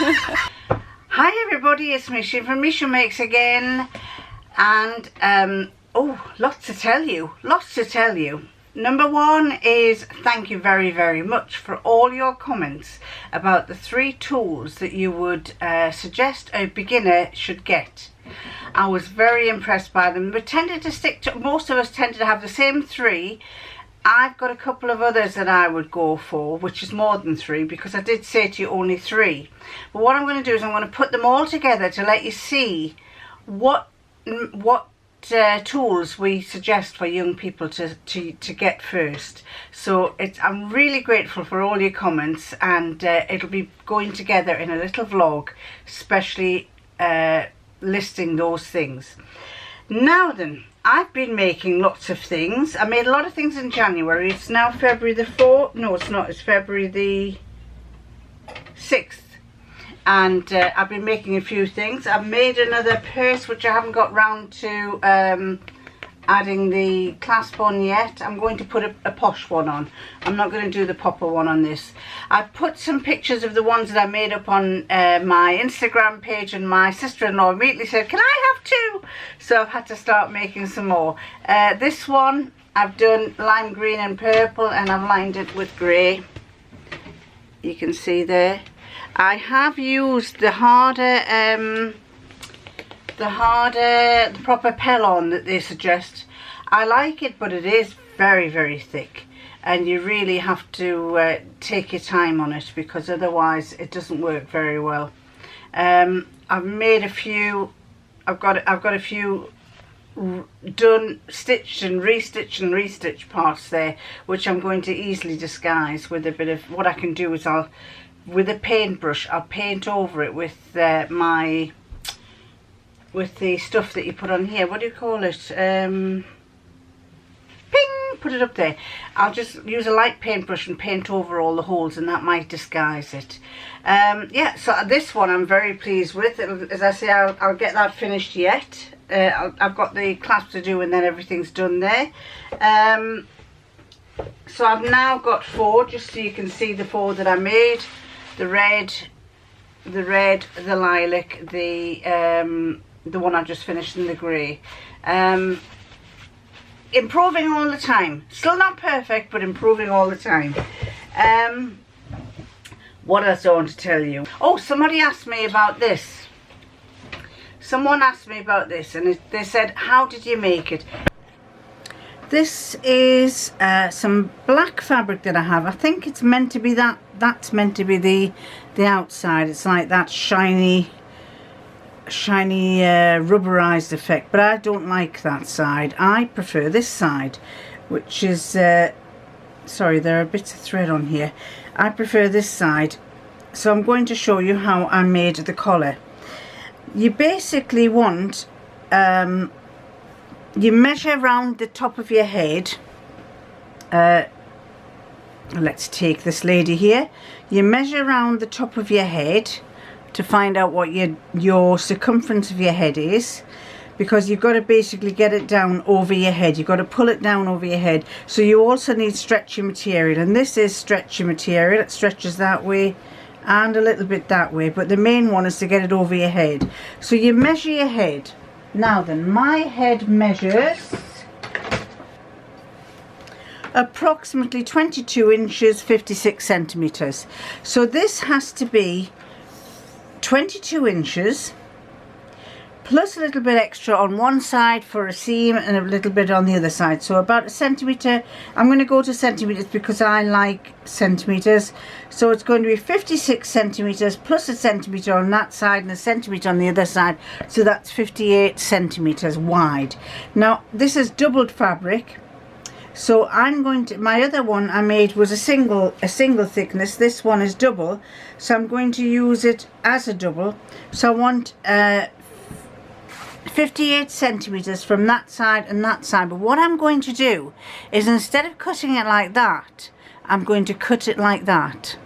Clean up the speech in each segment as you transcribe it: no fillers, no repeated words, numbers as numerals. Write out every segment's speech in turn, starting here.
Hi everybody, it's Micheline from Micheline Makes again, and oh, lots to tell you. Number one is thank you very, very much for all your comments about the 3 tools that you would suggest a beginner should get. I was very impressed by them. We tended to stick to, most of us tended to have the same 3. I've got a couple of others that I would go for, which is more than 3, because I did say to you only 3. But what I'm going to do is I'm going to put them all together to let you see what tools we suggest for young people to get first. So I'm really grateful for all your comments, and it'll be going together in a little vlog, especially listing those things. Now then, I've been making lots of things. I made a lot of things in January. It's now February the 4th. No, it's not. It's February the 6th. And I've been making a few things. I've made another purse, which I haven't got round to adding the clasp on yet. I'm going to put a posh one on. I'm not going to do the popper one on this. I've put some pictures of the ones that I made up on my Instagram page, and my sister-in-law immediately said, can I have 2? So I've had to start making some more. This one I've done lime green and purple, and I've lined it with grey. You can see there. I have used the proper pellon that they suggest. I like it, but it is very, very thick, and you really have to take your time on it, because otherwise it doesn't work very well. I've made a few. I've got a few done, stitched and restitched parts there, which I'm going to easily disguise with a bit of, what I can do is with a paintbrush, I'll paint over it with with the stuff that you put on here. What do you call it? Ping! Put it up there. I'll just use a light paintbrush and paint over all the holes, and that might disguise it. Yeah, so this one I'm very pleased with. As I say, I'll get that finished yet. I've got the clasp to do, and then everything's done there. So I've now got 4, just so you can see the 4 that I made. The red, the lilac, the one I just finished, in the grey. Improving all the time. Still not perfect, but improving all the time. What else do I want to tell you? Oh, somebody asked me about this. Someone asked me about this, and they said, how did you make it? This is some black fabric that I have. I think it's meant to be that's meant to be the outside. It's like that shiny rubberized effect, but I don't like that side. I prefer this side, which is sorry, there are bits of thread on here. I prefer this side. So I'm going to show you how I made the collar. You basically want you measure around the top of your head. Let's take this lady here. You measure around the top of your head to find out what your circumference of your head is, because you've got to basically get it down over your head. You've got to pull it down over your head. So you also need stretchy material, and this is stretchy material. It stretches that way and a little bit that way, but the main one is to get it over your head. So you measure your head. Now then, my head measures approximately 22 inches 56 centimeters. So this has to be 22 inches plus a little bit extra on one side for a seam, and a little bit on the other side. So about a centimeter. I'm going to go to centimeters because I like centimeters. So it's going to be 56 centimeters plus a centimeter on that side and a centimeter on the other side. So that's 58 centimeters wide. Now this is doubled fabric. So I'm going to, my other one I made was a single thickness. This one is double, so I'm going to use it as a double. So I want 58 centimeters from that side and that side. But what I'm going to do is, instead of cutting it like that, I'm going to cut it like that.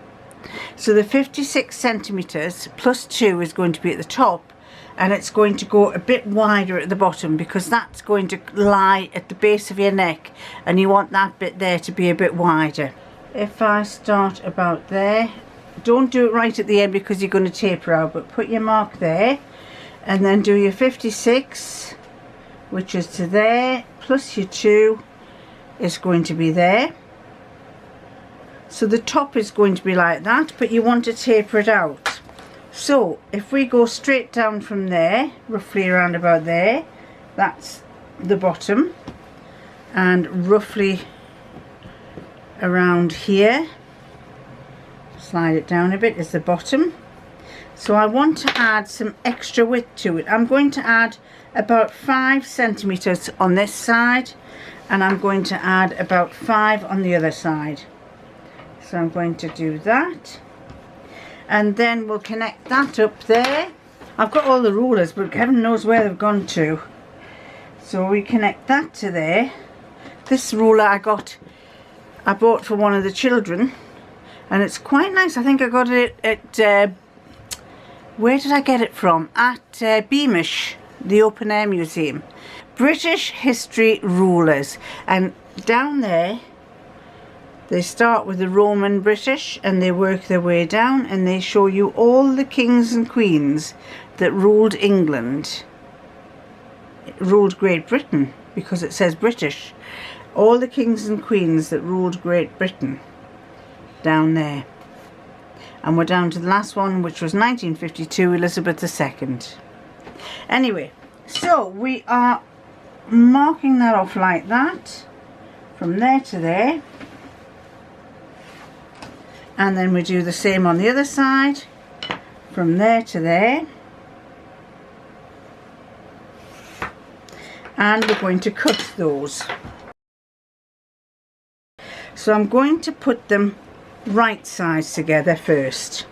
So the 56 centimeters plus 2 is going to be at the top, and it's going to go a bit wider at the bottom, because that's going to lie at the base of your neck, and you want that bit there to be a bit wider. If I start about there, don't do it right at the end because you're going to taper out, but put your mark there, and then do your 56, which is to there, plus your 2 is going to be there. So the top is going to be like that, but you want to taper it out. So if we go straight down from there, roughly around about there, that's the bottom, and roughly around here, slide it down a bit, is the bottom. So I want to add some extra width to it. I'm going to add about 5 centimeters on this side, and I'm going to add about 5 on the other side. So I'm going to do that, and then we'll connect that up there. I've got all the rulers, but heaven knows where they've gone to. So we connect that to there. This ruler I bought for one of the children, and it's quite nice. I think I got it at where did I get it from? At Beamish, the open air museum. British history rulers, and down there they start with the Roman British and they work their way down, and they show you all the kings and queens that ruled England. Ruled Great Britain, because it says British. All the kings and queens that ruled Great Britain down there. And we're down to the last one, which was 1952, Elizabeth II. Anyway, so we are marking that off like that, from there to there. And then we do the same on the other side, from there to there. And we're going to cut those. So I'm going to put them right sides together first.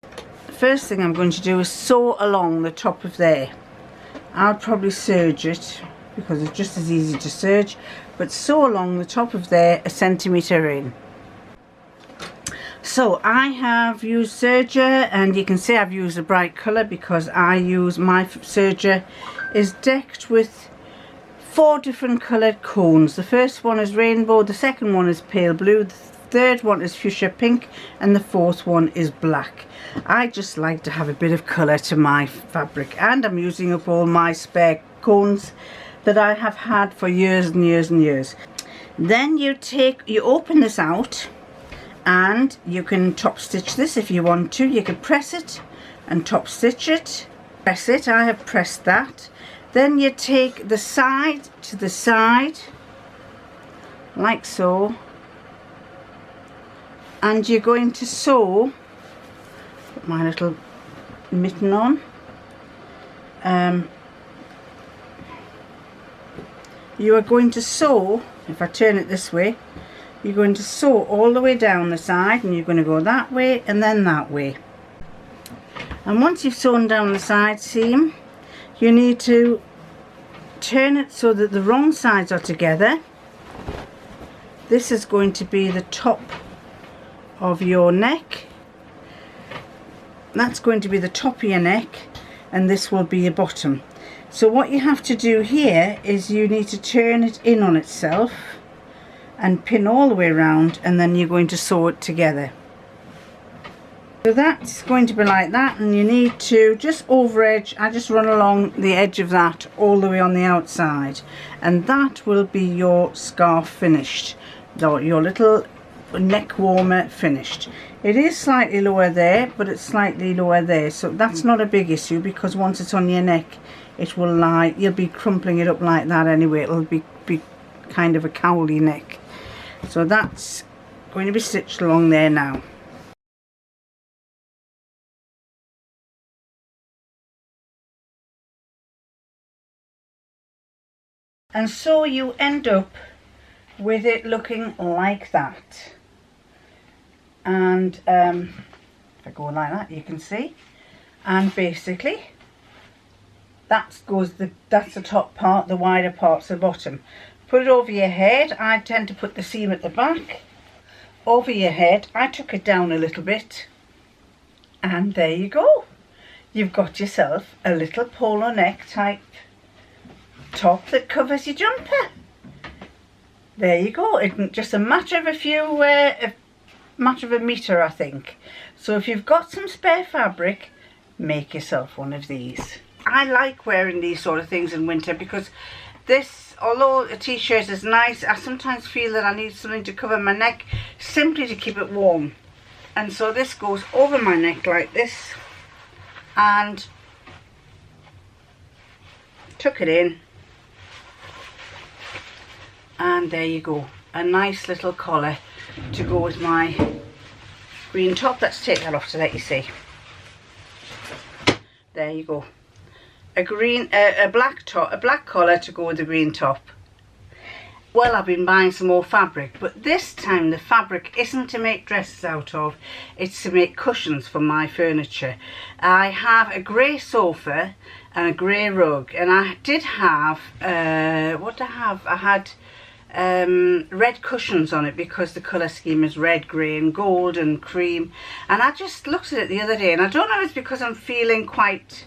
The first thing I'm going to do is sew along the top of there. I'll probably serge it because it's just as easy to serge, but sew along the top of there 1 centimetre in. So I have used serger, and you can see I've used a bright colour because my serger is decked with 4 different coloured cones. The first one is rainbow, the second one is pale blue, the third one is fuchsia pink, and the fourth one is black. I just like to have a bit of colour to my fabric, and I'm using up all my spare cones that I have had for years and years and years. Then you open this out, and you can top stitch this if you want to. You can press it and top stitch it. Press it, I have pressed that. Then you take the side to the side, like so, and you're going to sew. Put my little mitten on. You are going to sew, if I turn it this way, you're going to sew all the way down the side, and you're going to go that way and then that way. And once you've sewn down the side seam, you need to turn it so that the wrong sides are together. This is going to be the top of your neck. That's going to be the top of your neck, and this will be your bottom. So what you have to do here is you need to turn it in on itself and pin all the way around, and then you're going to sew it together. So that's going to be like that, and you need to just over edge. I just run along the edge of that all the way on the outside, and that will be your scarf finished, your little neck warmer finished. It is slightly lower there, but it's slightly lower there, so that's not a big issue, because once it's on your neck it will lie, you'll be crumpling it up like that anyway. It'll be kind of a cowly neck. So that's going to be stitched along there now. And so you end up with it looking like that. And if I go like that, you can see. And basically, that's the top part, the wider part's the bottom. Put it over your head. I tend to put the seam at the back. Over your head. I took it down a little bit. And there you go. You've got yourself a little polo neck type top that covers your jumper. there you go. It's just a matter of a metre, I think. So if you've got some spare fabric, make yourself one of these. I like wearing these sort of things in winter because this, although a t-shirt is nice, I sometimes feel that I need something to cover my neck simply to keep it warm. And so this goes over my neck like this and tuck it in. And there you go, a nice little collar to go with my green top. Let's take that off to let you see. There you go, a black top, a black collar to go with the green top. Well, I've been buying some more fabric, but this time the fabric isn't to make dresses out of, it's to make cushions for my furniture. I have a grey sofa and a grey rug, and I did have, what did I have? I had red cushions on it because the colour scheme is red, grey and gold and cream. And I just looked at it the other day, and I don't know if it's because I'm feeling quite,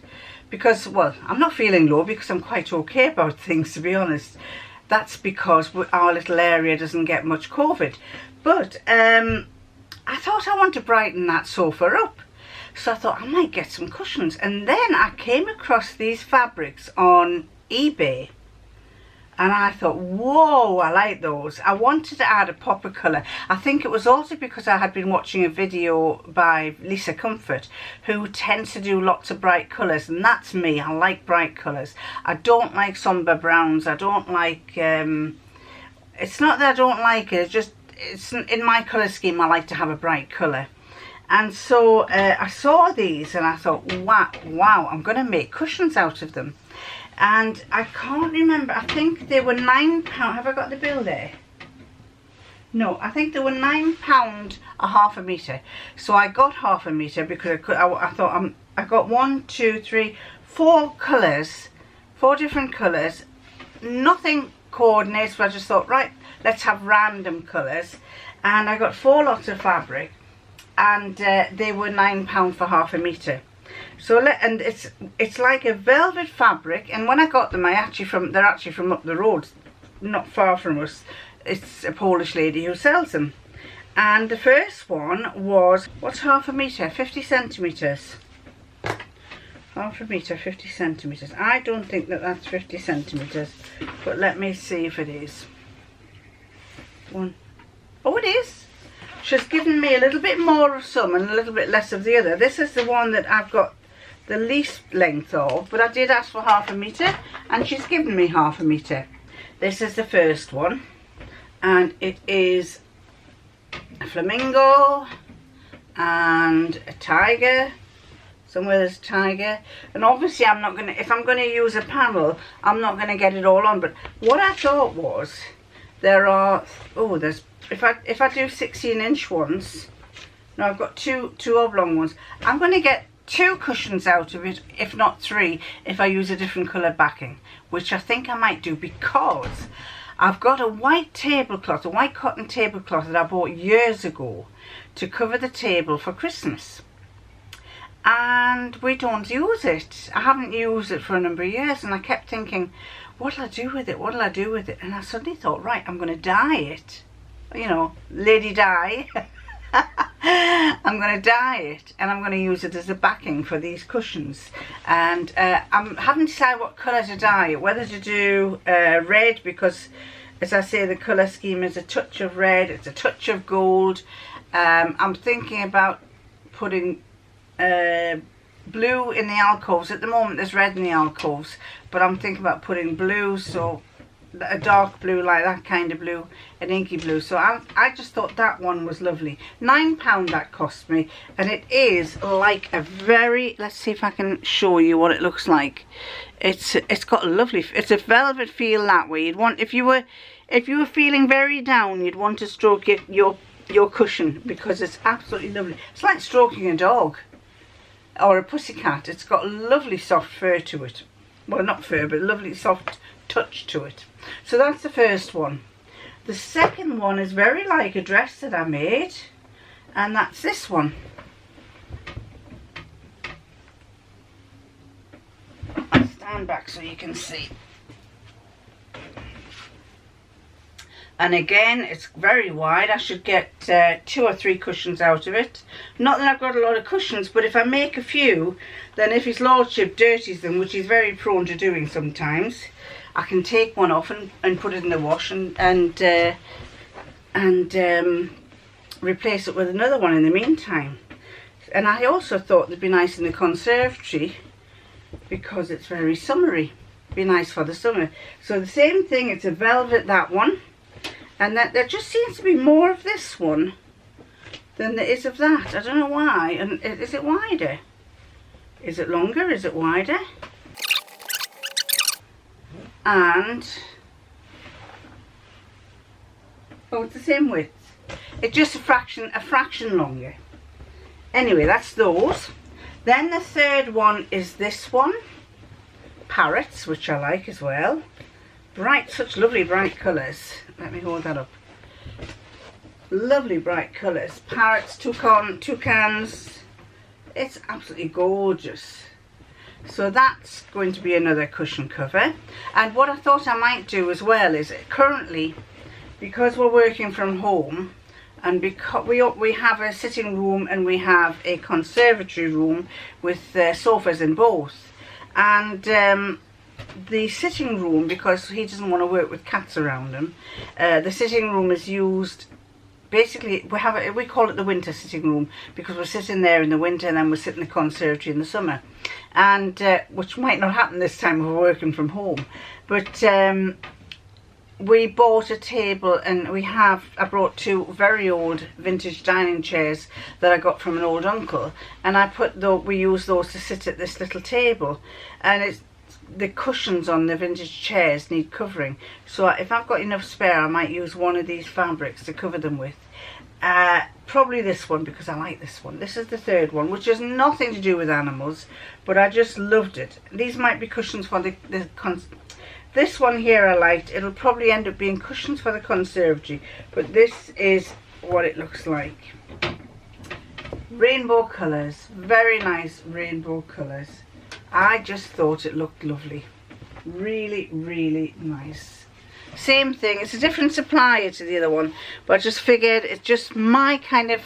well, I'm not feeling low because I'm quite okay about things, to be honest. That's because our little area doesn't get much COVID. But I thought I want to brighten that sofa up. So I thought I might get some cushions. And then I came across these fabrics on eBay. And I thought, whoa, I like those. I wanted to add a pop of colour. I think it was also because I had been watching a video by Lisa Comfort, who tends to do lots of bright colours. And that's me. I like bright colours. I don't like sombre browns. I don't like... it's not that I don't like it. It's just, it's in my colour scheme, I like to have a bright colour. And so I saw these and I thought, wow, I'm going to make cushions out of them. And I can't remember, I think they were £9. Have I got the bill there? No, I think they were £9 a half a metre. So I got half a metre because I thought I got 4 colours, 4 different colours, nothing coordinates, but I just thought, right, let's have random colours. And I got 4 lots of fabric, and they were £9 for half a metre. So and it's like a velvet fabric, and when I got them, they're actually from up the road, not far from us. It's a Polish lady who sells them. And the first one was, what's half a metre? 50 centimetres. Half a metre, 50 centimetres. I don't think that that's 50 centimetres, but let me see if it is. Oh, it is. She's given me a little bit more of some and a little bit less of the other. This is the one that I've got the least length of, but I did ask for half a metre and she's given me half a metre. This is the first one, and it is a flamingo and a tiger. Somewhere there's a tiger, and obviously I'm not gonna, if I'm gonna use a panel, I'm not gonna get it all on. But what I thought was, there are, oh, there's, if I do 16-inch ones, no, I've got two oblong ones. I'm going to get 2 cushions out of it, if not 3, if I use a different colour backing, which I think I might do, because I've got a white tablecloth, a white cotton tablecloth that I bought years ago to cover the table for Christmas. And we don't use it. I haven't used it for a number of years, and I kept thinking, what'll I do with it? What'll I do with it? And I suddenly thought, right, I'm going to dye it. You know, lady dye. I'm going to dye it, and I'm going to use it as a backing for these cushions. And I haven't decided what colour to dye it, whether to do red, because as I say, the colour scheme is a touch of red, it's a touch of gold. I'm thinking about putting blue in the alcoves. At the moment there's red in the alcoves, but I'm thinking about putting blue, so a dark blue, like that kind of blue, an inky blue. So I just thought that one was lovely. £9 that cost me, and it is like a very, let's see if I can show you what it looks like. It's got a lovely, it's a velvet feel that way. You'd want, if you were feeling very down, you'd want to stroke your cushion, because it's absolutely lovely. It's like stroking a dog or a pussycat. It's got a lovely soft fur to it. Well, not fur, but lovely soft touch to it. So that's the first one. The second one is very like a dress that I made, and that's this one. I'll stand back so you can see. And again, it's very wide. I should get 2 or 3 cushions out of it. Not that I've got a lot of cushions, but if I make a few, then if his lordship dirties them, which he's very prone to doing sometimes, I can take one off and put it in the wash and replace it with another one in the meantime. And I also thought they'd be nice in the conservatory because it's very summery. Be nice for the summer. So the same thing, it's a velvet, that one. And that there just seems to be more of this one than there is of that. I don't know why. And is it wider? Is it longer? Is it wider? And oh, it's the same width. It's just a fraction longer. Anyway, that's those. Then the third one is this one. Parrots, which I like as well. Bright, such lovely bright colours. Let me hold that up. Lovely bright colours. Parrots, toucans. It's absolutely gorgeous. So that's going to be another cushion cover. And what I thought I might do as well is currently, because we're working from home, and because we have a sitting room and we have a conservatory room with sofas in both, and the sitting room, because he doesn't want to work with cats around him, the sitting room is used. Basically, we call it the winter sitting room because we're sitting there in the winter and then we sit in the conservatory in the summer, and which might not happen this time if we're working from home. But we bought a table, and I brought 2 very old vintage dining chairs that I got from an old uncle, and we use those to sit at this little table, and the cushions on the vintage chairs need covering, so if I've got enough spare I might use one of these fabrics to cover them with. Probably this one, because I like this one. This is the third one, which has nothing to do with animals, but I just loved it. These might be cushions for this one here I liked. It'll probably end up being cushions for the conservatory, but this is what it looks like. Rainbow colours, very nice rainbow colours. I just thought it looked lovely. Really, really nice. Same thing, it's a different supplier to the other one, but I just figured it's just my kind of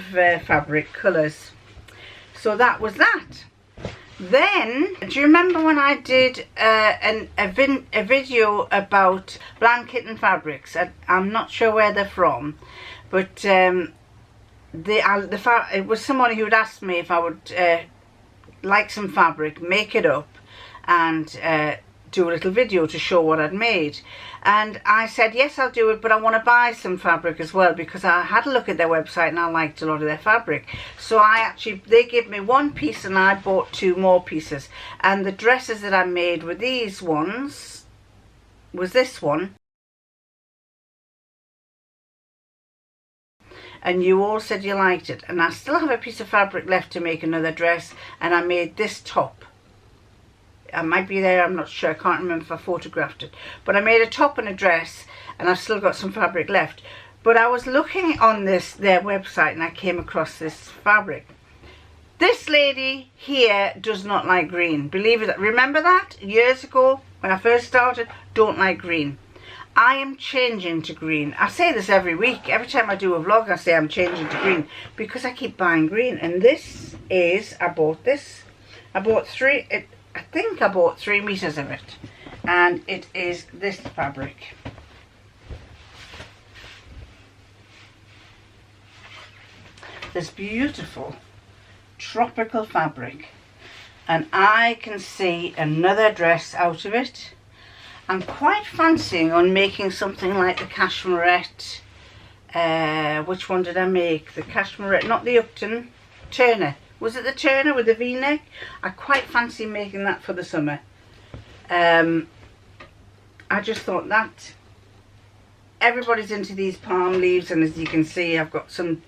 fabric colours. So that was that. Then, do you remember when I did a video about blanket and fabrics? I'm not sure where they're from, but it was somebody who had asked me if I would like some fabric, make it up, and do a little video to show what I'd made. And I said, yes, I'll do it, but I want to buy some fabric as well, because I had a look at their website and I liked a lot of their fabric. So they gave me 1 piece and I bought 2 more pieces. And the dresses that I made were these ones, was this one. And you all said you liked it. And I still have a piece of fabric left to make another dress, and I made this top. I might be there, I'm not sure, I can't remember if I photographed it, but I made a top and a dress, and I've still got some fabric left. But I was looking on their website and I came across this fabric. This lady here does not like green, believe it. Remember that years ago when I first started? Don't like green. I am changing to green. I say this every week. Every time I do a vlog I say I'm changing to green, because I keep buying green. And this is, I bought this. I think I bought 3 meters of it, and it is this fabric. This beautiful tropical fabric, and I can see another dress out of it. I'm quite fancying on making something like the cashmerette. Which one did I make? The cashmerette, not the Upton, Turner. Was it the Turner with the V-neck? I quite fancy making that for the summer. I just thought that everybody's into these palm leaves, and as you can see I've got some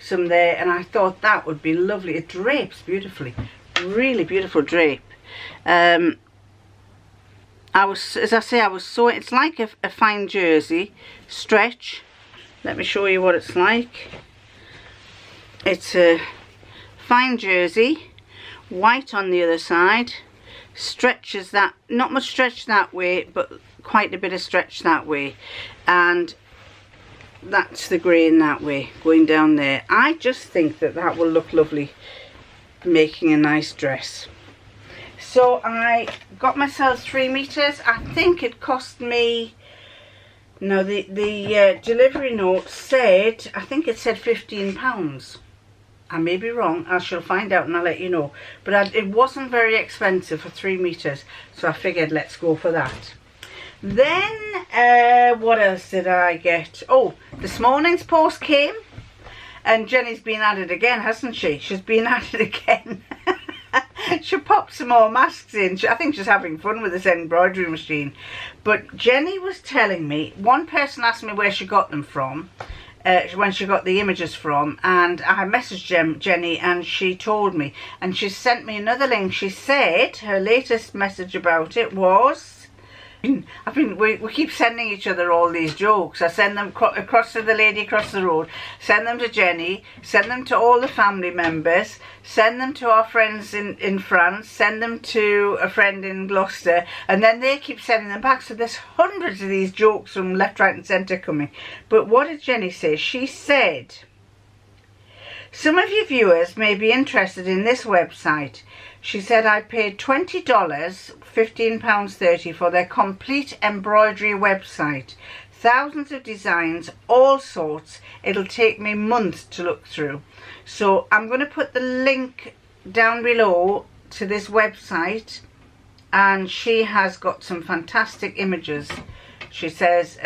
there, and I thought that would be lovely. It drapes beautifully, really beautiful drape. As I say, I was sewing. It's like a fine jersey stretch. Let me show you what it's like. It's a fine jersey, white on the other side, stretches that, not much stretch that way, but quite a bit of stretch that way, and that's the grain that way going down there. I just think that that will look lovely, making a nice dress. So I got myself 3 meters. I think it cost me, no, the delivery note said, I think it said £15. I may be wrong. I shall find out and I'll let you know. But it wasn't very expensive for 3 meters, so I figured let's go for that. Then what else did I get? Oh, this morning's post came, and Jenny's been at it again, hasn't she? She's been at it again. She popped some more masks in. I think she's having fun with this embroidery machine. But Jenny was telling me, one person asked me where she got them from, when she got the images from, and I messaged Jenny and she told me, and she sent me another link. She said her latest message about it was, we keep sending each other all these jokes. I send them across to the lady across the road, send them to Jenny, send them to all the family members, send them to our friends in France, send them to a friend in Gloucester, and then they keep sending them back. So there's hundreds of these jokes from left, right and centre coming. But what did Jenny say? She said, some of your viewers may be interested in this website. She said, I paid $20, £15.30 for their complete embroidery website. Thousands of designs, all sorts. It'll take me months to look through. So I'm going to put the link down below to this website, and she has got some fantastic images. She says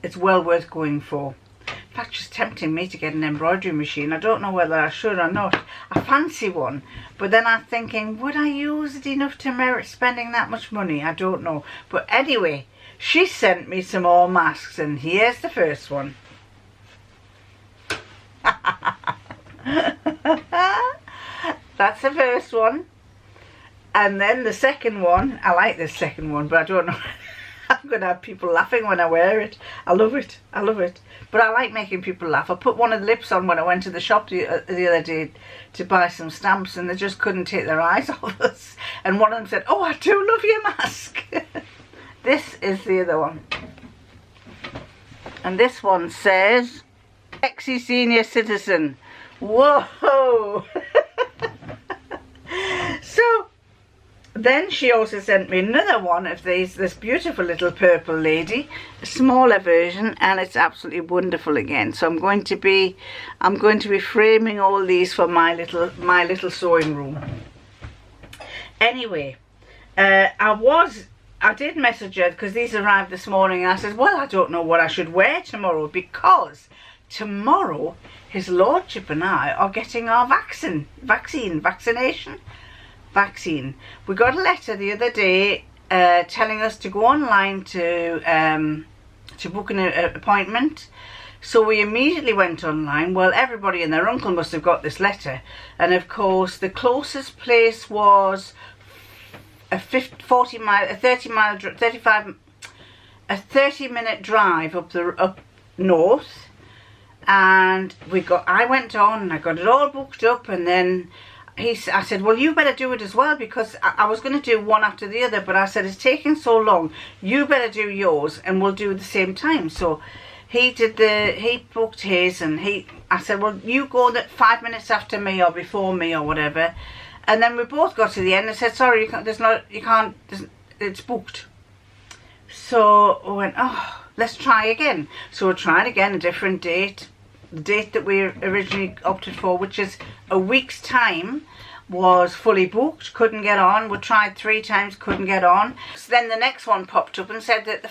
it's well worth going for. In fact, she's tempting me to get an embroidery machine. I don't know whether I should or not. I fancy one, but then I'm thinking, would I use it enough to merit spending that much money? I don't know. But anyway, she sent me some more masks, and here's the first one. That's the first one. And then the second one, I like this second one, but I don't know. I'm going to have people laughing when I wear it. I love it. I love it. But I like making people laugh. I put one of the lips on when I went to the shop the other day to buy some stamps, and they just couldn't take their eyes off us. And one of them said, oh, I do love your mask. This is the other one. And this one says, sexy senior citizen. Whoa. So then she also sent me another one of these, this beautiful little purple lady, a smaller version, and it's absolutely wonderful again. So I'm going to be framing all these for my little sewing room. Anyway, I did message her because these arrived this morning, and I said, well, I don't know what I should wear tomorrow, because tomorrow His Lordship and I are getting our vaccine. We got a letter the other day telling us to go online to book an appointment. So we immediately went online. Well, everybody and their uncle must have got this letter, and of course the closest place was a 30-minute drive up north. And I went on, I got it all booked up, and then I said, well, you better do it as well, because I was going to do one after the other, but I said, it's taking so long, you better do yours and we'll do it at the same time. So he booked his, and I said, well, you go 5 minutes after me or before me or whatever. And then we both got to the end and said, sorry, it's booked. So I went, oh, let's try again. So we tried again, a different date. The date that we originally opted for, which is a week's time, was fully booked, couldn't get on. We tried 3 times, couldn't get on. So then the next one popped up and said that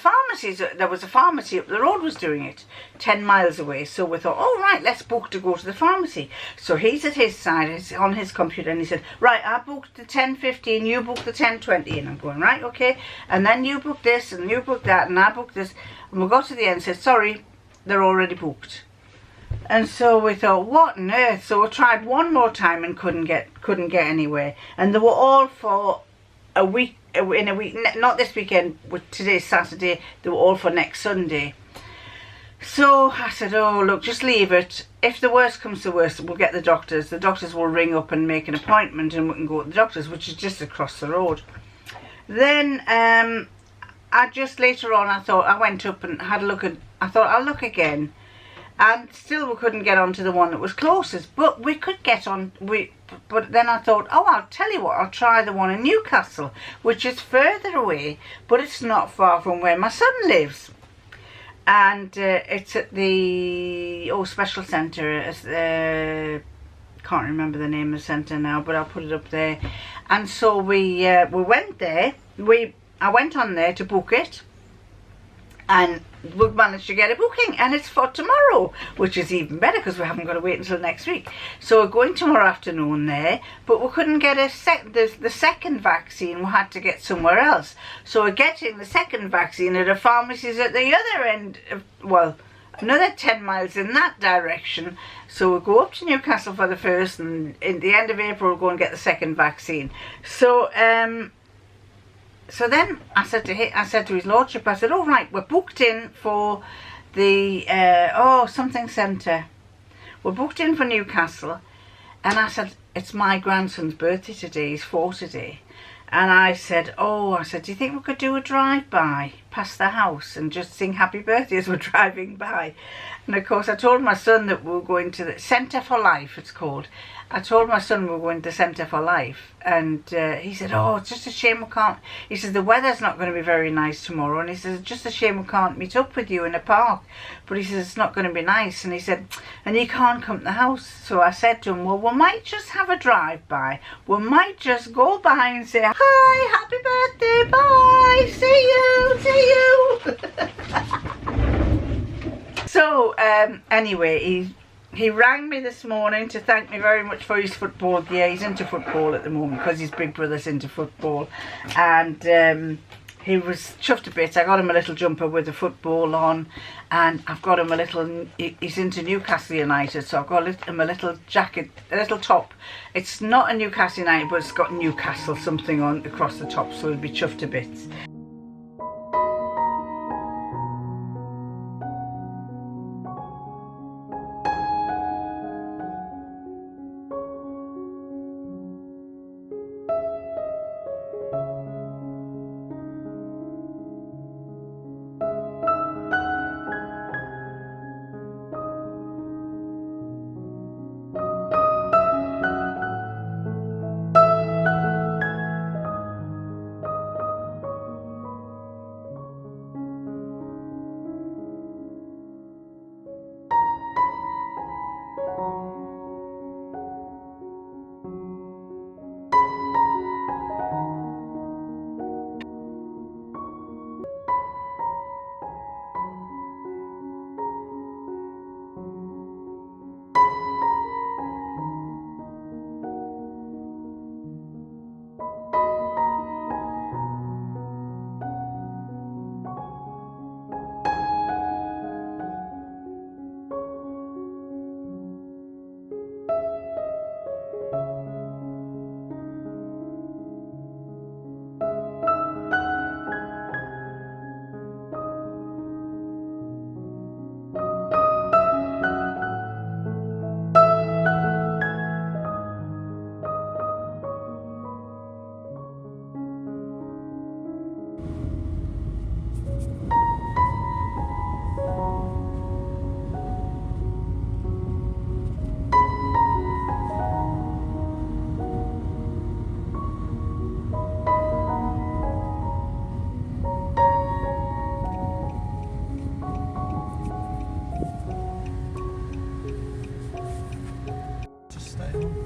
there was a pharmacy up the road was doing it, 10 miles away. So we thought, oh right, let's book to go to the pharmacy. So he's at his side, he's on his computer, and he said, right, I booked the 10:15, you booked the 10:20, and I'm going, right, okay. And then you booked this, and you booked that, and I booked this. And we got to the end and said, sorry, they're already booked. And so we thought, what on earth? So we tried one more time and couldn't get anywhere. And they were all for a week, not this weekend, today's Saturday, they were all for next Sunday. So I said, oh look, just leave it. If the worst comes to worst, we'll get the doctors. The doctors will ring up and make an appointment, and we can go to the doctors, which is just across the road. Then I just later on, I went up and had a look at, I thought I'll look again. And still we couldn't get onto the one that was closest, but we could get on. But then I thought, oh, I'll tell you what, I'll try the one in Newcastle, which is further away, but it's not far from where my son lives. And it's at the special centre. Can't remember the name of the centre now, but I'll put it up there. And so we went there. I went on there to book it, and we've managed to get a booking, and it's for tomorrow, which is even better because we haven't got to wait until next week. So we're going tomorrow afternoon there, but we couldn't get the second vaccine. We had to get somewhere else. So we're getting the second vaccine at a pharmacy's at the other end of, well, another 10 miles in that direction. So we'll go up to Newcastle for the first, and in the end of April we'll go and get the second vaccine. So so then I said to his lordship, I said, all right, we're booked in for the something centre. We're booked in for Newcastle, and I said, it's my grandson's birthday today. He's 4 today. And I said, do you think we could do a drive-by past the house and just sing happy birthday as we're driving by? And of course I told my son that we were going to the Centre for Life, it's called. I told my son we were going to the Centre for Life, and he said, oh, it's just a shame we can't. He says, the weather's not going to be very nice tomorrow, and he says, it's just a shame we can't meet up with you in a park. But he says, it's not going to be nice, and he said, and you can't come to the house. So I said to him, well, we might just have a drive-by. We might just go by and say, hi, happy birthday, bye, see you. So anyway, he rang me this morning to thank me very much for his football gear. He's into football at the moment because his big brother's into football, and he was chuffed a bit. I got him a little jumper with the football on, and I've got him a little, he's into Newcastle United, so I've got him a little jacket, a little top. It's not a Newcastle United, but it's got Newcastle something on across the top, so he'll be chuffed a bit.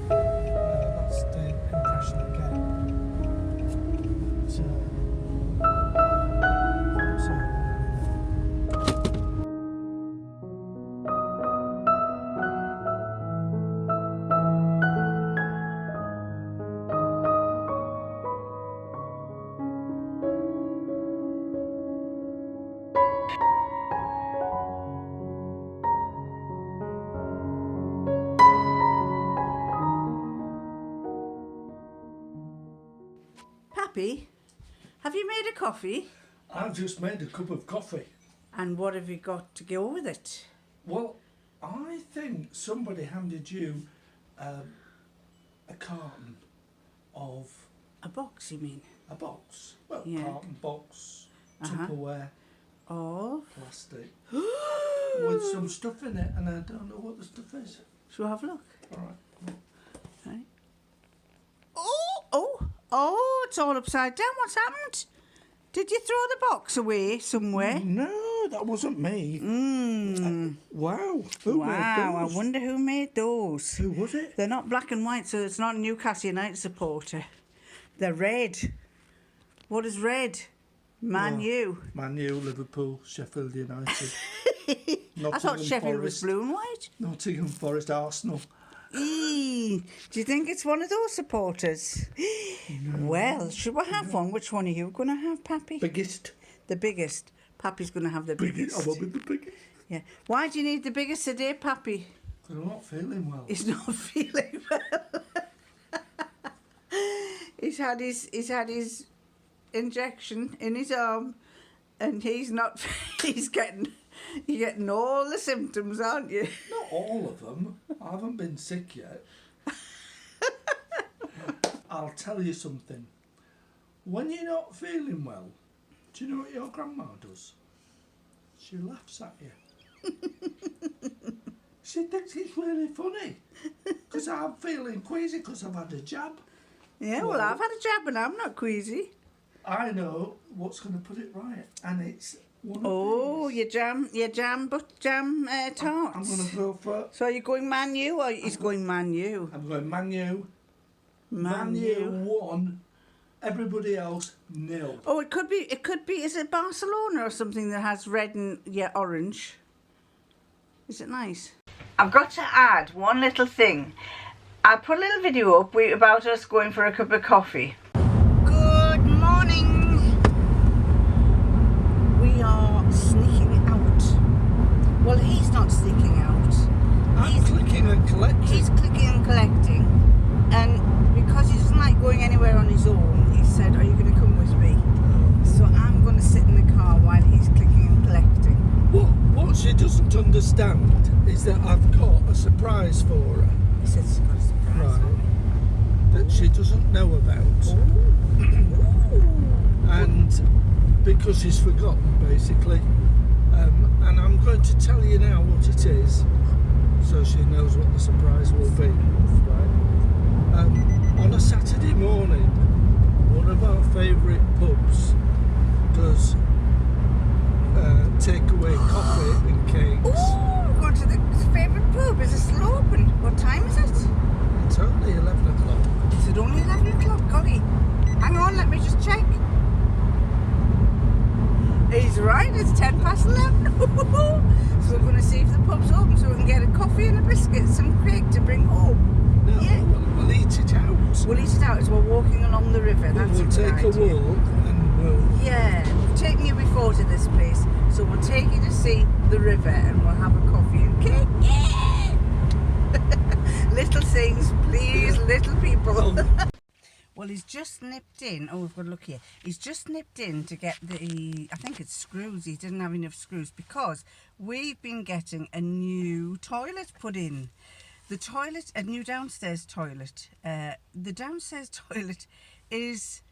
That's the impression I get. Pappy, have you made a coffee? I've just made a cup of coffee. And what have you got to go with it? Well, I think somebody handed you a carton of... A box, you mean? A box. Well, Yeah. carton, box, Tupperware Oh. plastic with some stuff in it, and I don't know what the stuff is. Shall we have a look? All right. Right. Oh, it's all upside down. What's happened? Did you throw the box away somewhere? No, that wasn't me. Wow. Who made Wow, I those? wonder who made those. Who was it? They're not black and white, so it's not a Newcastle United supporter. They're red. What is red? Man U. Man U, Liverpool, Sheffield United. I thought Sheffield was Forest, blue and white. Nottingham Forest, Arsenal. Eee, do you think it's one of those supporters? No. Well, should we have one? Which one are you going to have, Pappy? Biggest. The biggest. Pappy's going to have the biggest. I want with the biggest. Yeah. Why do you need the biggest today, Pappy? Because I'm not feeling well. He's not feeling well. He's had his injection in his arm, and he's not. You're getting all the symptoms, aren't you? Not all of them. I haven't been sick yet. I'll tell you something. When you're not feeling well, do you know what your grandma does? She laughs at you. She thinks it's really funny. Because I'm feeling queasy because I've had a jab. Yeah, well, I've had a jab and I'm not queasy. I know what's going to put it right. And it's one of these. your jam tarts. I'm going to go for... So are you going Man U or he's going Man U? I'm going Man U. Man U U 1. Everybody else 0. Oh, it could be. Is it Barcelona or something that has red and orange? Is it nice? I've got to add one little thing. I put a little video up about us going for a cup of coffee. Good morning. We are sneaking out. Well, he's not sneaking out. He's clicking and collecting. He's clicking and collecting. And because he doesn't like going anywhere on his own, he said, are you going to come with me? So I'm going to sit in the car while he's clicking and collecting. What she doesn't understand is that I've got a surprise for her. He said she's got a surprise for me. That she doesn't know about. And because she's forgotten, basically. And I'm going to tell you now what it is, so she knows what the surprise will be. Right? On a Saturday morning, one of our favourite pubs does takeaway coffee and cakes. Oh, go to the favourite pub. Is it still open? What time is it? It's only 11 o'clock. Is it only 11 o'clock? Golly. Hang on, let me just check. He's right, it's 10 past 11. So we're going to see if the pub's open so we can get a coffee and a biscuit, some cake to bring home. No, yeah. we'll eat it out. We'll eat it out as we're walking along the river. That's we'll take a walk and we'll... Yeah, we've taken you before to this place, so we'll take you to see the river and we'll have a coffee and cake. Yeah! Little things, please, little people. Well, he's just nipped in. Oh, we've got to look here. He's just nipped in to get I think it's screws. He didn't have enough screws because we've been getting a new toilet put in. The toilet, a new downstairs toilet. The downstairs toilet is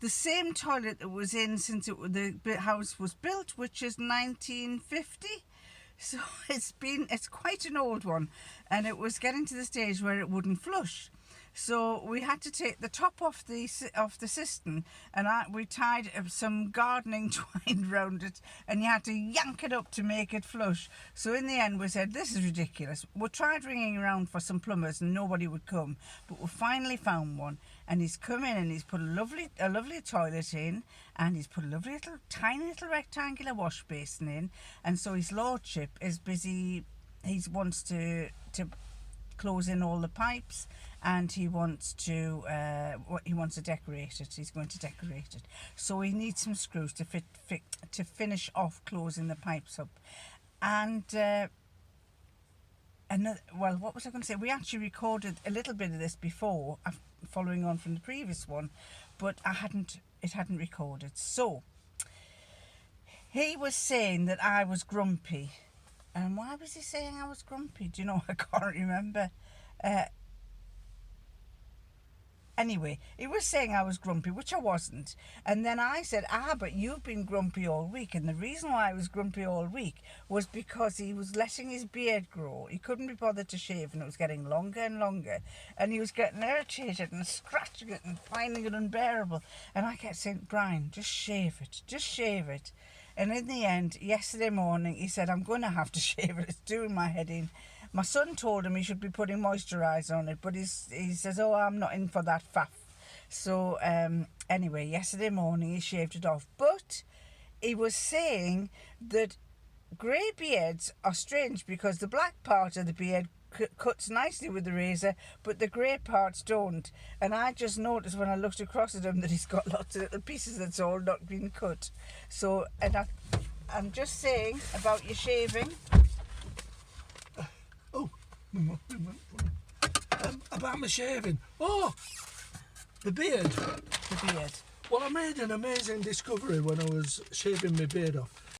the same toilet that was in since the house was built, which is 1950. So it's quite an old one, and it was getting to the stage where it wouldn't flush. So we had to take the top off the cistern, and we tied some gardening twine around it, and you had to yank it up to make it flush. So in the end we said, this is ridiculous. We tried ringing around for some plumbers and nobody would come, but we finally found one, and he's come in and he's put a lovely toilet in, and he's put a lovely tiny little rectangular wash basin in, and so his lordship is busy. He wants to close in all the pipes, and he wants to decorate it. He's going to decorate it, so he needs some screws to to finish off closing the pipes up. And well, what was I going to say? We actually recorded a little bit of this before, following on from the previous one, but it hadn't recorded. So he was saying that I was grumpy. And why was he saying I was grumpy? Do you know? I can't remember. Anyway, he was saying I was grumpy, which I wasn't. And then I said, but you've been grumpy all week. And the reason why I was grumpy all week was because he was letting his beard grow. He couldn't be bothered to shave, and it was getting longer and longer. And he was getting irritated and scratching it and finding it unbearable. And I kept saying, Brian, just shave it. Just shave it. And in the end, yesterday morning, he said, I'm going to have to shave it. It's doing my head in. My son told him he should be putting moisturiser on it, but he says, I'm not in for that faff. So anyway, yesterday morning he shaved it off. But he was saying that grey beards are strange because the black part of the beard cuts nicely with the razor, but the grey parts don't. And I just noticed when I looked across at him that he's got lots of little pieces that's all not been cut. So, and I'm just saying about your shaving. About my shaving. Oh, the beard. The beard. Well, I made an amazing discovery when I was shaving my beard off.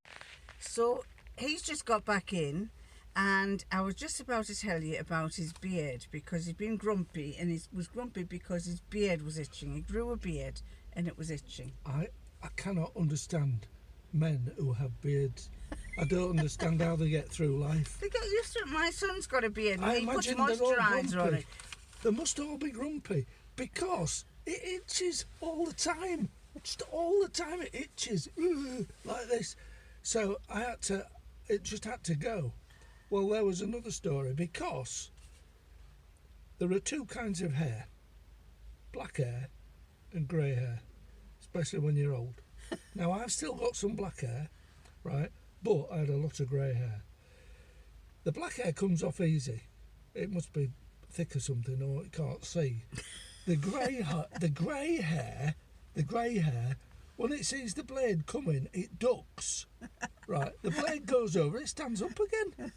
So he's just got back in, and I was just about to tell you about his beard, because he'd been grumpy, and he was grumpy because his beard was itching. He grew a beard and it was itching. I cannot understand men who have beards. I don't understand how they get through life. They get used to it. My son's got a beard and I he puts imagine they're all moisturiser on grumpy. it. They must all be grumpy because it itches all the time. Just all the time it itches like this. So it just had to go. Well, there was another story, because there are two kinds of hair: black hair and grey hair, especially when you're old. Now, I've still got some black hair, right, but I had a lot of grey hair. The black hair comes off easy. It must be thick or something, or it can't see. The grey hair, when it sees the blade coming, it ducks. Right, the blade goes over, it stands up again.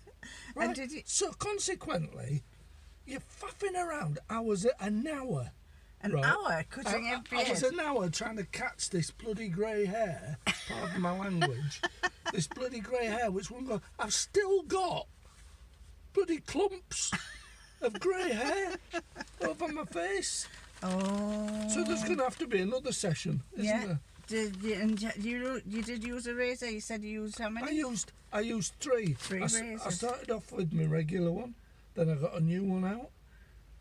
Right? So consequently, you're faffing around hours an hour. An hour cutting a beard. I was an hour trying to catch this bloody grey hair, pardon my language, this bloody grey hair, which one go, I've still got bloody clumps of grey hair over my face. Oh. So there's going to have to be another session, isn't there? You did use a razor? You said you used how many? I used three. Razors. I started off with my regular one, then I got a new one out,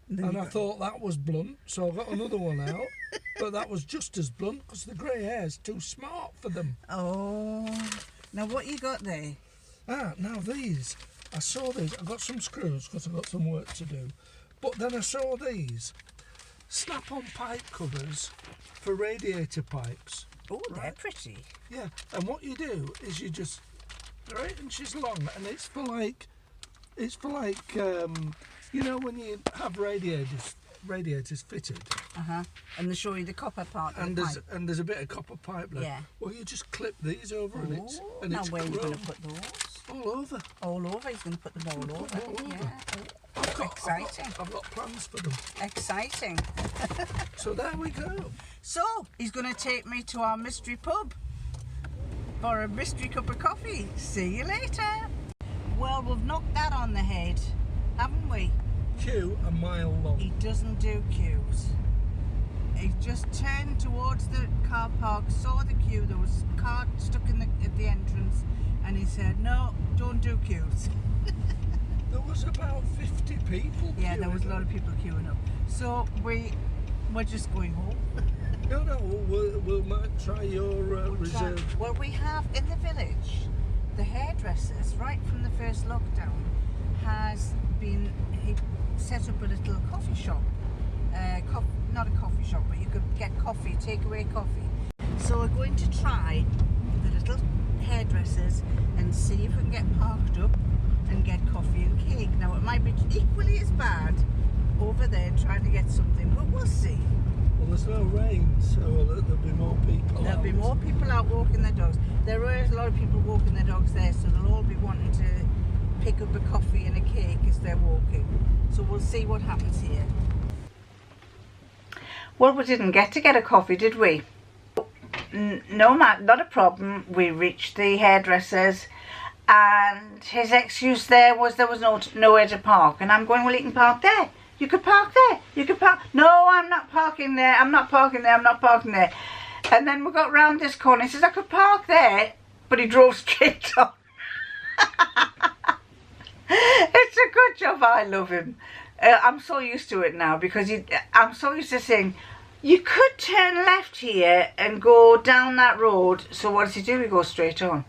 and I thought that was blunt, so I got another one out, but that was just as blunt because the grey hair's too smart for them. Oh. Now what you got there? Now these. I saw these. I got some screws because I got some work to do, but then I saw these snap-on pipe covers for radiator pipes. Oh, they're pretty. Yeah, and what you do is you just, they're 8 inches long, and it's for like, you know, when you have radiators fitted. And they show you the copper part of the pipe. And there's a bit of copper pipe left. Yeah. Well, you just clip these over, and it's now where are you going to put those? all over. All over. He's going to put them all over. All over. Yeah. Exciting. I've got plans for them. Exciting. So there we go. So he's going to take me to our mystery pub for a mystery cup of coffee. See you later. Well, we've knocked that on the head, haven't we? Queue a mile long. He doesn't do queues. He just turned towards the car park, saw the queue. There was a car stuck at the entrance, and he said, "No, don't do queues." There was about 50 people. Yeah, there was a lot of people queuing up. So we're just going home. No, we might try your reserve. Well, we have in the village, the hairdressers, right from the first lockdown, he set up a little coffee shop. Not a coffee shop, but you could get coffee, takeaway coffee. So we're going to try the little hairdressers and see if we can get parked up and get coffee and cake. Now it might be equally as bad over there trying to get something, but we'll see. Well, there's no rain, so there'll be more people There'll be more people out walking their dogs. There are a lot of people walking their dogs there, so they'll all be wanting to pick up a coffee and a cake as they're walking. So we'll see what happens here. Well, we didn't get a coffee, did we? No, not a problem. We reached the hairdressers, and his excuse there was nowhere to park. And I'm going, well, he can park there. You could park there. You could park. No, I'm not parking there. I'm not parking there. I'm not parking there. And then we got round this corner. He says, I could park there. But he drove straight on. It's a good job. I love him. I'm so used to it now because I'm so used to saying, you could turn left here and go down that road. So what does he do? He goes straight on.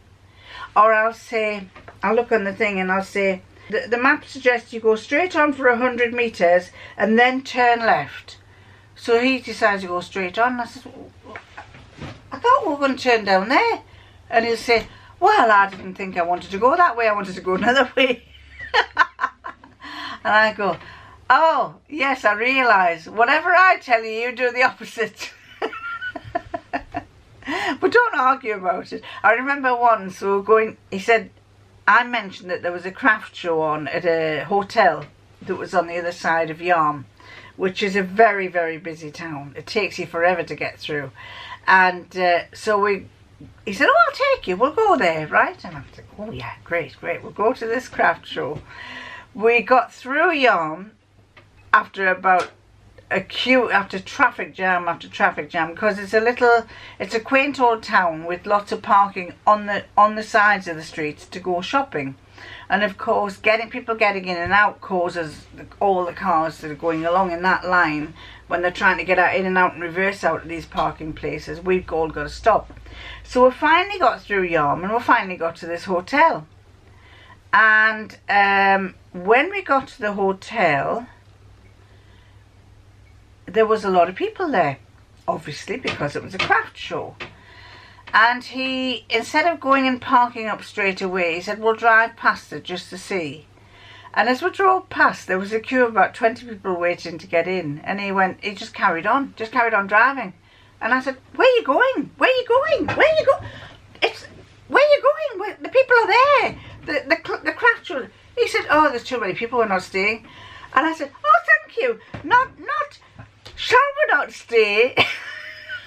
Or I'll say, I'll look on the thing and I'll say, the map suggests you go straight on for 100 metres and then turn left. So he decides to go straight on. And I said, I thought we were going to turn down there. And he'll say, well, I didn't think I wanted to go that way. I wanted to go another way. And I go, oh, yes, I realise. Whatever I tell you, you do the opposite. But don't argue about it. I remember once we were going, he said, I mentioned that there was a craft show on at a hotel that was on the other side of Yarm, which is a very, very busy town. It takes you forever to get through. And so he said, oh, I'll take you. We'll go there, right? And I was like, oh, yeah, great. We'll go to this craft show. We got through Yarm after about a queue, after traffic jam, because it's a quaint old town with lots of parking on the sides of the streets to go shopping. And of course, people getting in and out causes all the cars that are going along in that line, when they're trying to get in and out and reverse out of these parking places, we've all got to stop. So we finally got through Yarm and we finally got to this hotel. And when we got to the hotel, there was a lot of people there, obviously, because it was a craft show. And he, instead of going and parking up straight away, he said, we'll drive past it just to see. And as we drove past, there was a queue of about 20 people waiting to get in. And he just carried on driving. And I said, where are you going? Where are you going? Where are you going? Where are you going? The people are there. The craft show. He said, oh, there's too many people, we're not staying. And I said, oh, thank you. Not, shall we not stay?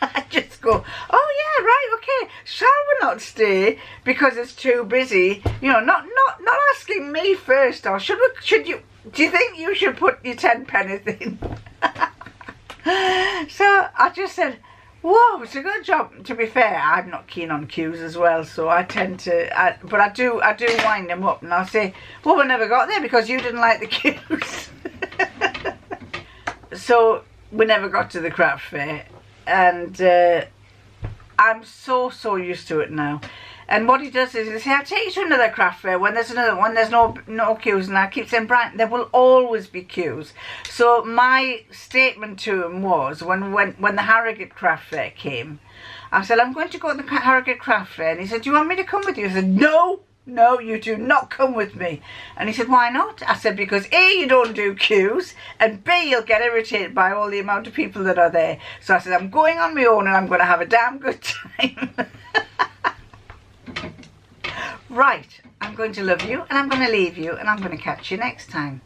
I just go, oh yeah, right, okay. Shall we not stay because it's too busy? You know, not asking me first, or should you? Do you think you should put your 10 pennies in? So I just said, whoa, it's a good job. To be fair, I'm not keen on queues as well, so I tend to, but I do wind them up, and I'll say, well, we never got there because you didn't like the queues. So we never got to the craft fair, and I'm so used to it now. And what he does is he says, I'll take you to another craft fair when there's another one, there's no queues. And I keep saying, Brian, there will always be queues. So my statement to him was, when the Harrogate craft fair came, I said, I'm going to go to the Harrogate craft fair. And he said, do you want me to come with you? I said, no, you do not come with me. And he said, why not? I said, because A, you don't do queues, and B, you'll get irritated by all the amount of people that are there. So I said, I'm going on my own and I'm going to have a damn good time. Right, I'm going to love you and I'm going to leave you and I'm going to catch you next time.